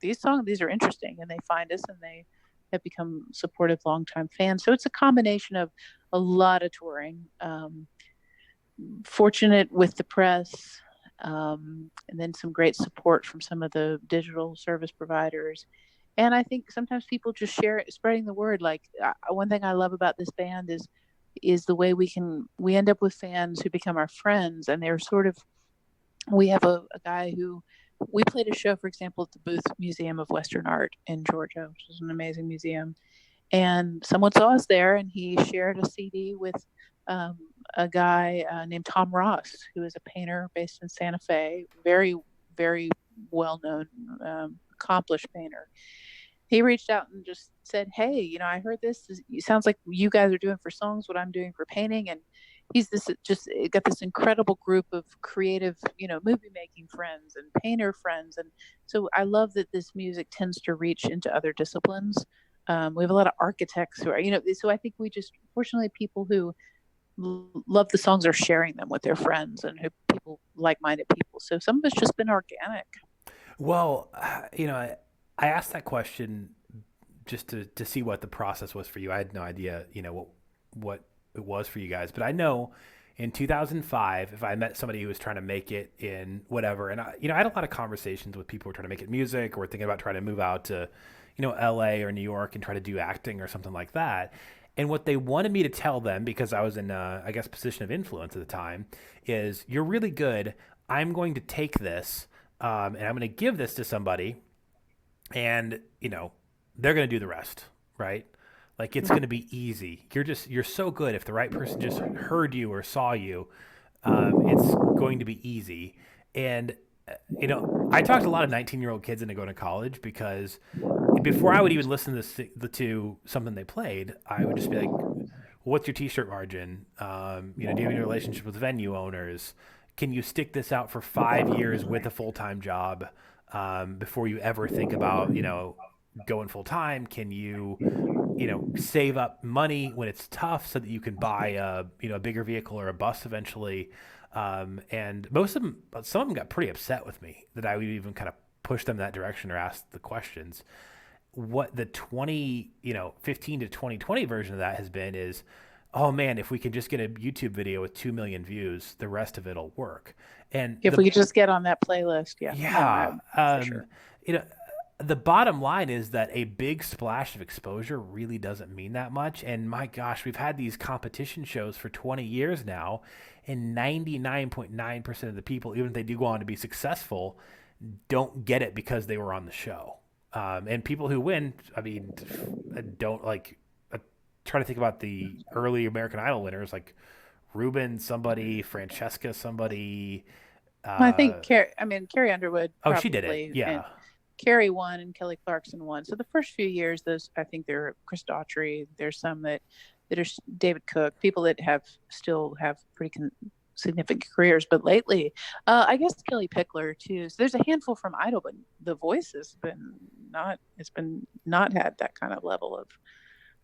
these are interesting, and they find us and they have become supportive longtime fans. So it's a combination of a lot of touring. Fortunate with the press, and then some great support from some of the digital service providers. And I think sometimes people just share it, spreading the word. Like one thing I love about this band is the way we end up with fans who become our friends, and they're sort of, we have a guy who, we played a show, for example, at the Booth Museum of Western Art in Georgia, which is an amazing museum. And someone saw us there, and he shared a CD with um, a guy named Tom Ross, who is a painter based in Santa Fe, very, very well known, accomplished painter. He reached out and just said, "Hey, I heard this. It sounds like you guys are doing for songs what I'm doing for painting." And he's this just got this incredible group of creative, movie making friends and painter friends. And so I love that this music tends to reach into other disciplines. We have a lot of architects who are, so I think we just, fortunately, people who love the songs are sharing them with their friends, and who people, like-minded people. So some of it's just been organic. Well, I asked that question just to see what the process was for you. I had no idea, what it was for you guys. But I know in 2005, if I met somebody who was trying to make it in whatever, and I had a lot of conversations with people who were trying to make it in music or thinking about trying to move out to, LA or New York and try to do acting or something like that. And what they wanted me to tell them, because I was in I guess, position of influence at the time, is you're really good. I'm going to take this and I'm going to give this to somebody, and they're going to do the rest, right? Like, it's going to be easy. You're so good. If the right person just heard you or saw you, it's going to be easy. And I talked to a lot of 19-year-old kids into going to college, because before I would even listen to something they played, I would just be like, "What's your T-shirt margin? Do you have any relationship with venue owners? Can you stick this out for 5 years with a full-time job before you ever think about going full-time? Can you save up money when it's tough so that you can buy a bigger vehicle or a bus eventually?" And some of them got pretty upset with me that I would even kind of push them that direction or ask the questions. What the 2015 to 2020 version of that has been is, oh man, if we can just get a YouTube video with 2 million views, the rest of it'll work. And If we could just get on that playlist, yeah. yeah, For sure. you know, the bottom line is that a big splash of exposure really doesn't mean that much. And my gosh, we've had these competition shows for 20 years now, and 99.9% of the people, even if they do go on to be successful, don't get it because they were on the show. And people who win, I mean, don't like. Try to think about the early American Idol winners, like Ruben, somebody, Francesca, somebody. I think Carrie Underwood. Oh, she did it. Yeah. And Carrie won and Kelly Clarkson won. So the first few years, I think there are Chris Daughtry. There's some that are David Cook, people that still have pretty significant careers. But lately, I guess Kelly Pickler too. So there's a handful from Idol, but The Voice has been not had that kind of level of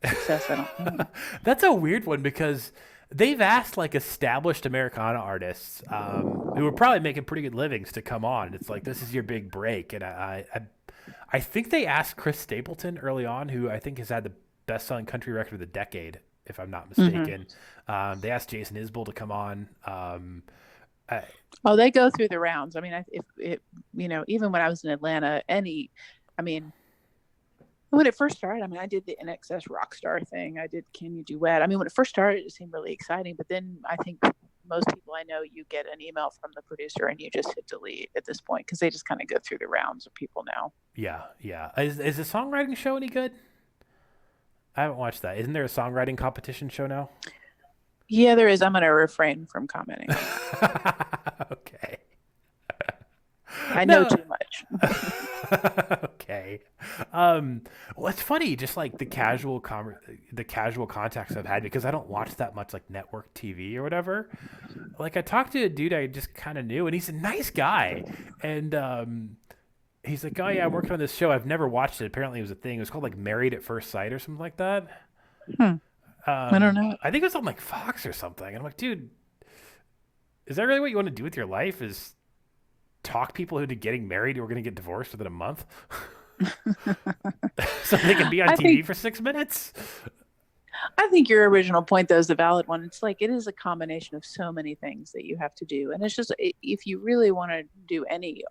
success, I don't think. That's a weird one, because they've asked like established Americana artists who are probably making pretty good livings to come on. It's like, this is your big break. And I think they asked Chris Stapleton early on, who I think has had the best-selling country record of the decade, if I'm not mistaken. Mm-hmm. They asked Jason Isbell to come on. They go through the rounds. I mean, even when I was in Atlanta, when it first started, I did the NXS Rockstar thing. I did Can You Duet. When it first started, it seemed really exciting. But then I think most people I know, you get an email from the producer and you just hit delete at this point, because they just kind of go through the rounds of people now. Yeah, yeah. Is the songwriting show any good? I haven't watched that. Isn't there a songwriting competition show now? Yeah, there is. I'm going to refrain from commenting. Okay. I know too much. Okay. Well, it's funny, just like the casual contacts I've had, because I don't watch that much like network TV or whatever. Like, I talked to a dude I just kind of knew, and he's a nice guy, and he's like, "Oh yeah, I'm working on this show. I've never watched it. Apparently, it was a thing. It was called like Married at First Sight or something like that." I don't know. I think it was on like Fox or something. And I'm like, dude, is that really what you want to do with your life? Is talk people into getting married who are going to get divorced within a month so they can be on TV for 6 minutes? I think your original point, though, is a valid one. It's like it is a combination of so many things that you have to do. And it's just, if you really want to do any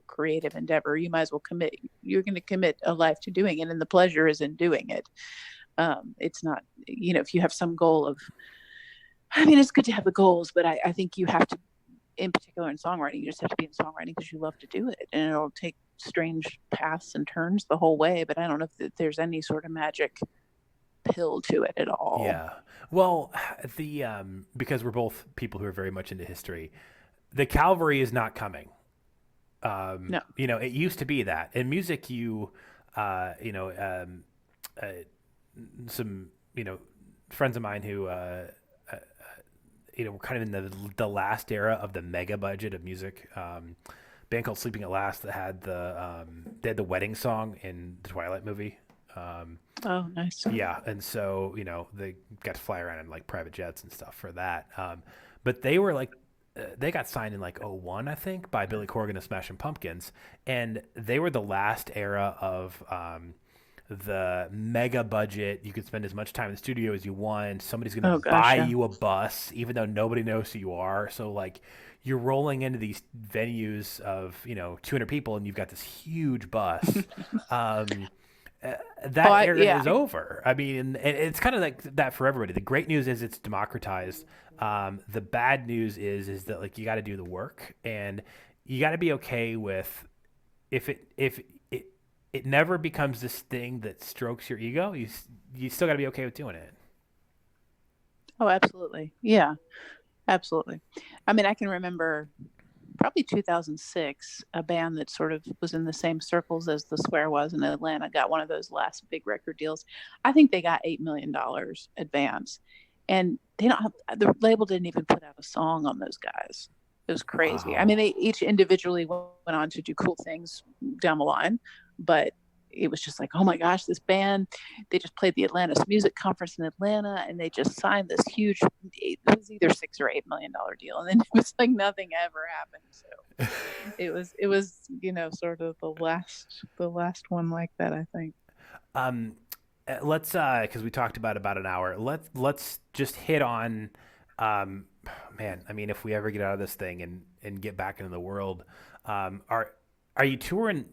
creative endeavor, you might as well commit. You're going to commit a life to doing it. And the pleasure is in doing it. It's not, if you have some goal of, I mean, it's good to have the goals, but I think you have to, in particular in songwriting, you just have to be in songwriting because you love to do it. And it'll take strange paths and turns the whole way. But I don't know if there's any sort of magic pill to it at all. Yeah. Well, the because we're both people who are very much into history, the cavalry is not coming. No. It used to be that in music. Uh, you know, uh, some friends of mine who were kind of in the last era of the mega budget of music. Band called Sleeping at Last that had they had the wedding song in the Twilight movie. Oh, nice. Yeah, and so they got to fly around in like private jets and stuff for that. But they were like they got signed in like '01, I think, by Billy Corgan of Smashing Pumpkins, and they were the last era of the mega budget. You could spend as much time in the studio as you want. Somebody's going to buy you a bus, even though nobody knows who you are. So like you're rolling into these venues of 200 people, and you've got this huge bus. That era is over. I mean, and it's kind of like that for everybody. The great news is it's democratized. The bad news is that like you got to do the work, and you got to be okay with if it never becomes this thing that strokes your ego. You still got to be okay with doing it. Oh, absolutely. Yeah, absolutely. I mean, I can remember probably 2006, a band that sort of was in the same circles as The Square was in Atlanta got one of those last big record deals. I think they got $8 million advance, and the label didn't even put out a song on those guys. It was crazy. Wow. I mean, they each individually went on to do cool things down the line, but it was just like, oh my gosh, this band, they just played the Atlantis Music Conference in Atlanta, and they just signed this huge, it was either $6 or $8 million deal. And then it was like nothing ever happened. So it was, sort of the last one like that, I think. Let's, cause we talked about an hour, let's just hit on, man, I mean, if we ever get out of this thing and get back into the world, are you touring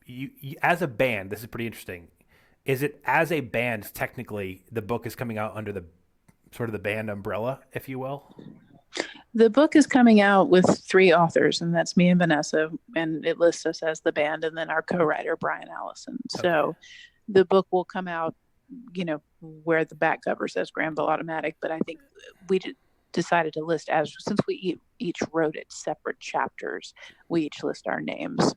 you as a band? This is pretty interesting. Is it as a band, technically the book is coming out under the sort of the band umbrella, if you will? The book is coming out with 3 authors, and that's me and Vanessa, and it lists us as the band, and then our co-writer, Brian Allison. Okay. So the book will come out, where the back cover says Granville Automatic, but I think we decided to list since we each wrote it separate chapters, we each list our names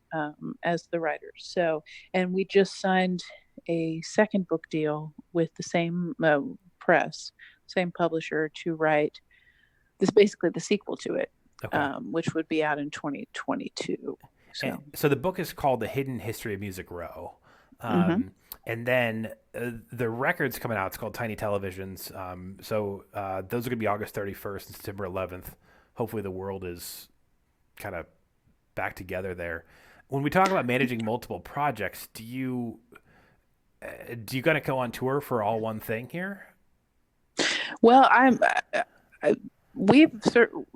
as the writers. So, and we just signed a second book deal with the same press, same publisher, to write this, basically the sequel to it, okay. Which would be out in 2022. So the book is called The Hidden History of Music Row. And then the record's coming out. It's called Tiny Televisions. So those are going to be August 31st and September 11th. Hopefully the world is kind of back together there. When we talk about managing multiple projects, do you got to go on tour for all one thing here? Well, in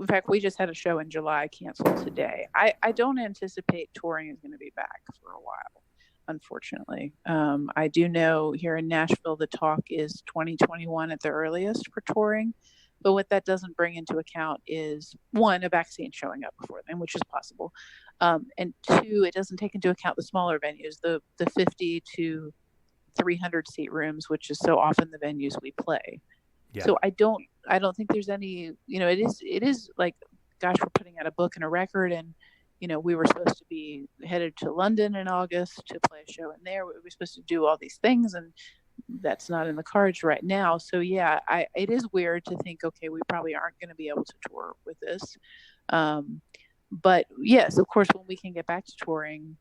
fact, we just had a show in July canceled today. I don't anticipate touring is going to be back for a while, unfortunately. I do know here in Nashville, the talk is 2021 at the earliest for touring. But what that doesn't bring into account is, 1, a vaccine showing up before then, which is possible. And 2, it doesn't take into account the smaller venues, the 50 to 300 seat rooms, which is so often the venues we play. Yeah. So I don't think there's any, it is like, gosh, we're putting out a book and a record, and we were supposed to be headed to London in August to play a show in there. We were supposed to do all these things, and that's not in the cards right now. So yeah, it is weird to think, okay, we probably aren't going to be able to tour with this. But yes, of course, when we can get back to touring,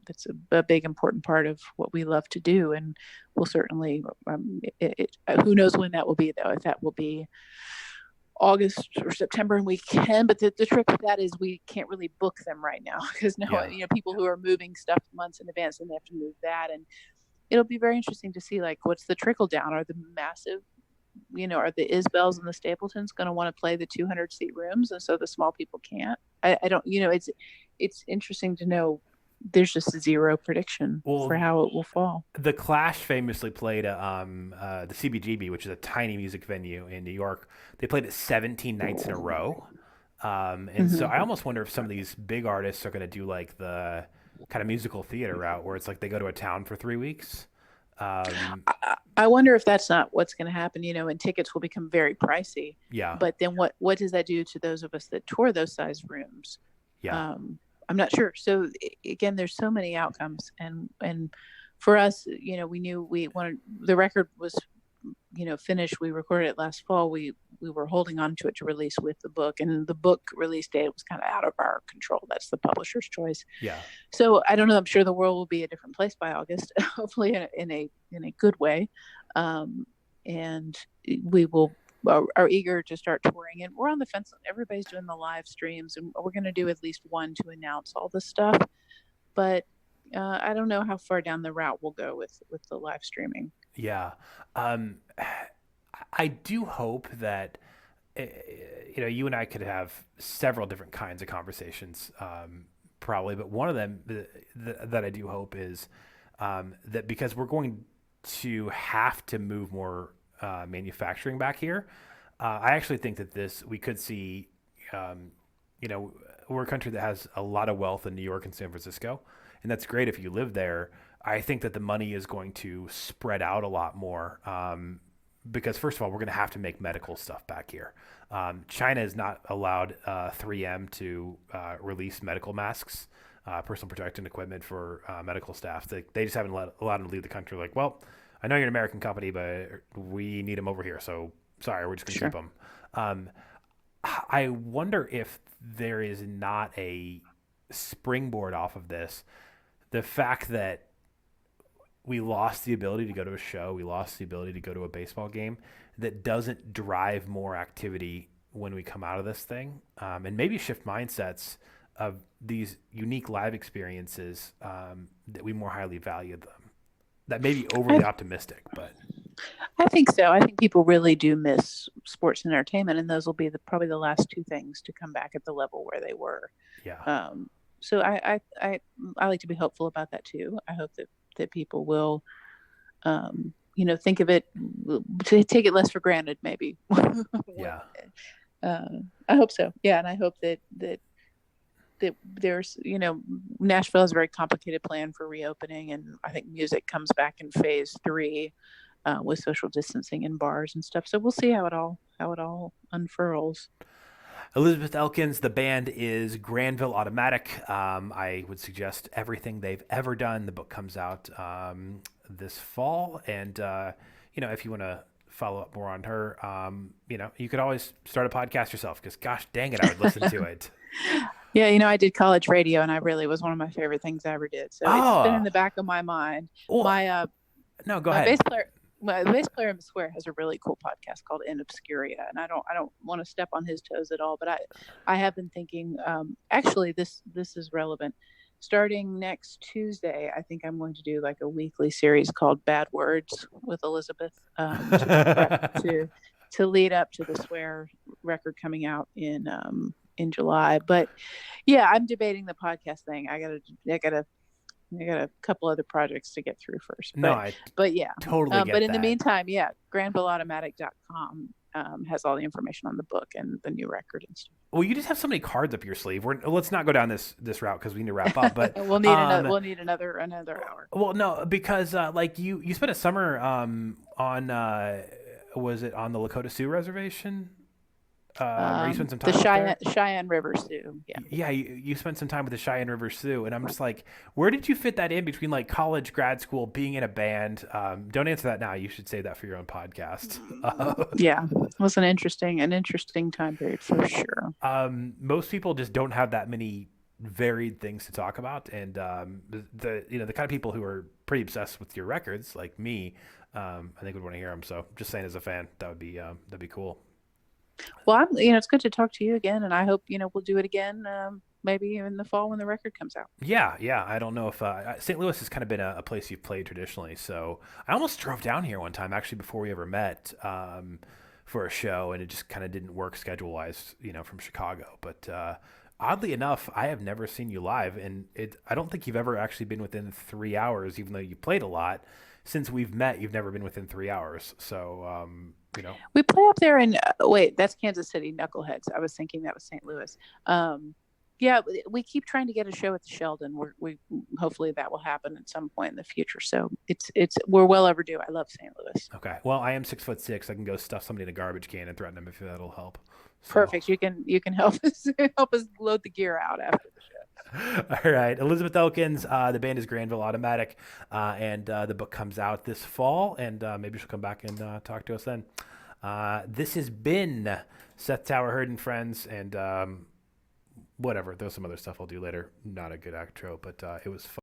that's a big, important part of what we love to do. And we'll certainly, who knows when that will be, though, if that will be August or September, and we can, but the trick with that is we can't really book them right now, because people who are moving stuff months in advance, and they have to move that. And it'll be very interesting to see like what's the trickle down. Are the massive, are the Isbells and the Stapletons going to want to play the 200 seat rooms, and so the small people can't? I don't. It's interesting to know. There's just zero prediction for Well, how it will fall. the Clash famously played the CBGB, which is a tiny music venue in New York. They played it 17 nights in a row. And so I Hmm. almost wonder if some of these big artists are going to do like the kind of musical theater route where it's like they go to a town for 3 weeks. Um, I wonder if that's not what's going to happen, and tickets will become very pricey. yeah, But then what does that do to those of us that tour those size rooms? yeah, Um, I'm not sure. So again, there's so many outcomes, and for us, we knew we wanted the record was, finished. We recorded it last fall. We were holding on to it to release with the book, and the book release date was kind of out of our control. That's the publisher's choice. yeah. So I don't know. I'm sure the world will be a different place by August, hopefully in a good way, and we will are eager to start touring. And we're on the fence. Everybody's doing the live streams, and we're going to do at least one to announce all this stuff. But I don't know how far down the route we'll go with the live streaming. Yeah. Um, I do hope that you and I could have several different kinds of conversations, probably, but one of them that I do hope is that because we're going to have to move more manufacturing back here, I actually think that this we could see, um, we're a country that has a lot of wealth in New York and San Francisco, and that's great if you live there. I think that the money is going to spread out a lot more. Because first of all, we're going to have to make medical stuff back here. China is not allowed 3M to release medical masks, personal protective equipment for medical staff. They just haven't allowed them to leave the country. Like, well, I know you're an American company, but we need them over here. So sorry, we're just going to keep Sure. them. Um, I wonder if there is not a springboard off of this. The fact that we lost the ability to go to a show, we lost the ability to go to a baseball game, that doesn't drive more activity when we come out of this thing, and maybe shift mindsets of these unique live experiences, that we more highly value them. That may be overly I optimistic, but I think so. I think people really do miss sports and entertainment, and those will be probably the last two things to come back at the level where they were. yeah, So I like to be hopeful about that too. I hope that people will, think of it, to take it less for granted, maybe. yeah, uh, I hope so. Yeah, and I hope that there's, Nashville has a very complicated plan for reopening, and I think music comes back in phase three, with social distancing in bars and stuff. So we'll see how it all unfurls. Elizabeth Elkins, the band is Granville Automatic. I would suggest everything they've ever done. The book comes out this fall, and if you want to follow up more on her, you could always start a podcast yourself. Because gosh dang it, I would listen to it. Yeah, I did college radio, and I really was one of my favorite things I ever did. So it's been in Oh, the back of my mind. well, My no, go my ahead. bass player my bass player in Swear has a really cool podcast called In Obscuria, and I don't want to step on his toes at all, but I have been thinking, actually this is relevant. Starting next Tuesday, I think I'm going to do like a weekly series called Bad Words with Elizabeth, to lead up to the Swear record coming out in July. But yeah, I'm debating the podcast thing. I got a couple other projects to get through first, No, but I yeah. totally But get in the that. meantime, yeah, granvilleautomatic.com has all the information on the book and the new record and stuff. Well, you just have so many cards up your sleeve. Let's not go down this route because we need to wrap up. But we'll need another. We'll need another hour. well, no, because like you spent a summer on was it on the Lakota Sioux reservation? Where you spent some The time up there? Cheyenne River Sioux. Yeah. Yeah, you spent some time with the Cheyenne River Sioux, and I'm just like, where did you fit that in between like college, grad school, being in a band? Don't answer that now. You should save that for your own podcast. Yeah, it was an interesting time period for sure. Most people just don't have that many varied things to talk about, and the kind of people who are pretty obsessed with your records, like me, I think would want to hear them. So, just saying, as a fan, that'd be cool. Well, it's good to talk to you again, and I hope we'll do it again, maybe in the fall when the record comes out. Yeah, yeah. I don't know if St. Louis has kind of been a place you've played traditionally. So I almost drove down here one time, actually, before we ever met, for a show, and it just kind of didn't work schedule wise, from Chicago. But oddly enough, I have never seen you live, and I don't think you've ever actually been within 3 hours, even though you played a lot. Since we've met, you've never been within 3 hours. So, We play up there in wait, that's Kansas City Knuckleheads. I was thinking that was St. Louis. Yeah, we keep trying to get a show at the Sheldon. We hopefully that will happen at some point in the future. So we're well overdue. I love St. Louis. okay. Well, I am 6'6". I can go stuff somebody in a garbage can and threaten them if that'll help. So. Perfect. You can help us help us load the gear out after the show. All right, Elizabeth Elkins. The band is Granville Automatic, and the book comes out this fall, and maybe she'll come back and talk to us then. This has been Seth Tower, Heard and Friends, and whatever. There's some other stuff I'll do later. Not a good outro, but it was fun.